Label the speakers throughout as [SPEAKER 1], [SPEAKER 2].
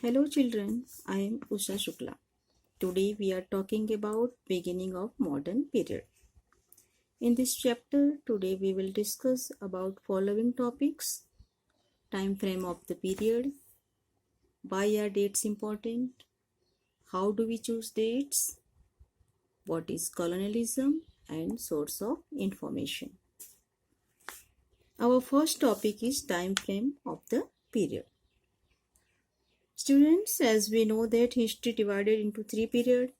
[SPEAKER 1] Hello children, I am Usha Shukla. Today we are talking about beginning of modern period. In this chapter, today we will discuss about following topics: time frame of the period, why are dates important, how do we choose dates, what is colonialism, and source of information. Our first topic is time frame of the period. Students, as we know that history divided into three periods: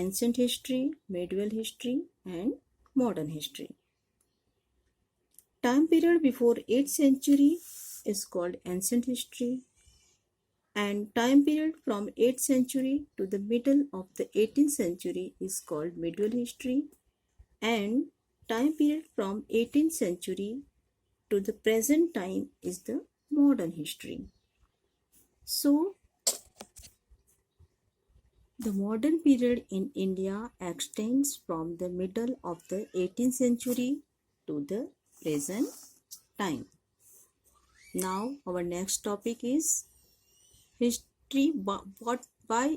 [SPEAKER 1] ancient history, medieval history, and modern history. Time period before 8th century is called ancient history, and time period from 8th century to the middle of the 18th century is called medieval history, and time period from 18th century to the present time is the modern history. So, the modern period in India extends from the middle of the 18th century to the present time. Now our next topic is history. Why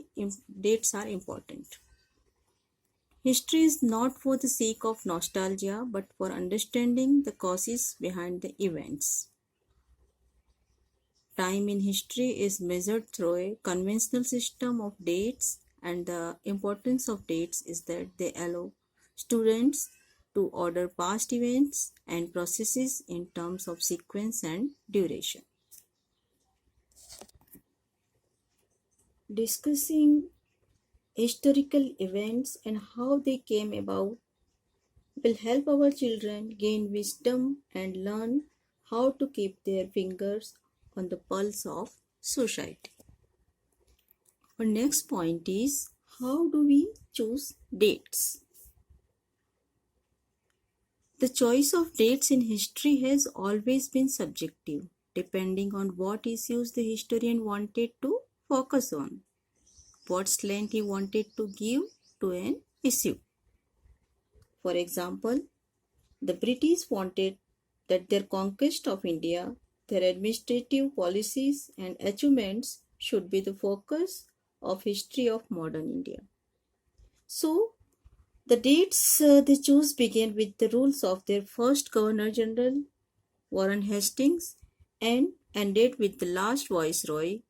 [SPEAKER 1] dates are important. History is not for the sake of nostalgia but for understanding the causes behind the events. Time in history is measured through a conventional system of dates, and the importance of dates is that they allow students to order past events and processes in terms of sequence and duration. Discussing historical events and how they came about will help our children gain wisdom and learn how to keep their fingers on the pulse of society. Our next point is, how do we choose dates? The choice of dates in history has always been subjective, depending on what issues the historian wanted to focus on, what slant he wanted to give to an issue. For example, the British wanted that their conquest of India, their administrative policies and achievements should be the focus of history of modern India. So, the dates they choose begin with the rules of their first Governor General, Warren Hastings, and ended with the last Viceroy,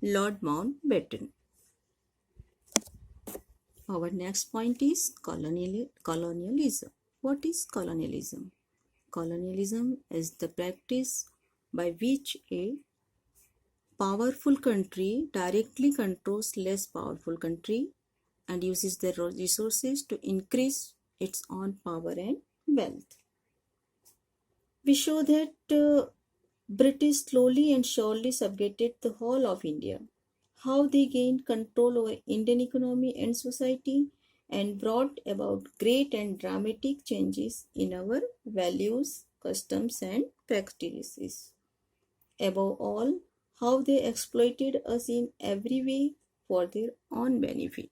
[SPEAKER 1] Lord Mountbatten. Our next point is colonialism. What is colonialism? Colonialism is the practice by which a powerful country directly controls less powerful country and uses their resources to increase its own power and wealth. We show that British slowly and surely subjugated the whole of India, how they gained control over Indian economy and society and brought about great and dramatic changes in our values, customs and practices. Above all, how they exploited us in every way for their own benefit.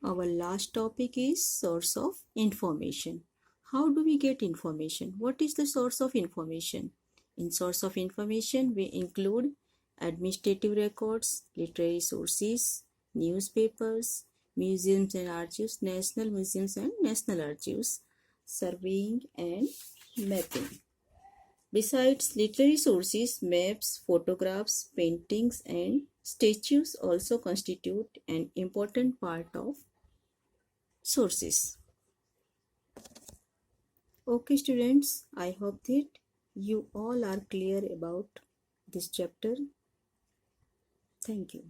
[SPEAKER 1] Our last topic is source of information. How do we get information? What is the source of information? In source of information, we include administrative records, literary sources, newspapers, museums and archives, national museums and national archives, surveying and mapping. Besides literary sources, maps, photographs, paintings and statues also constitute an important part of sources. Okay students, I hope that you all are clear about this chapter. Thank you.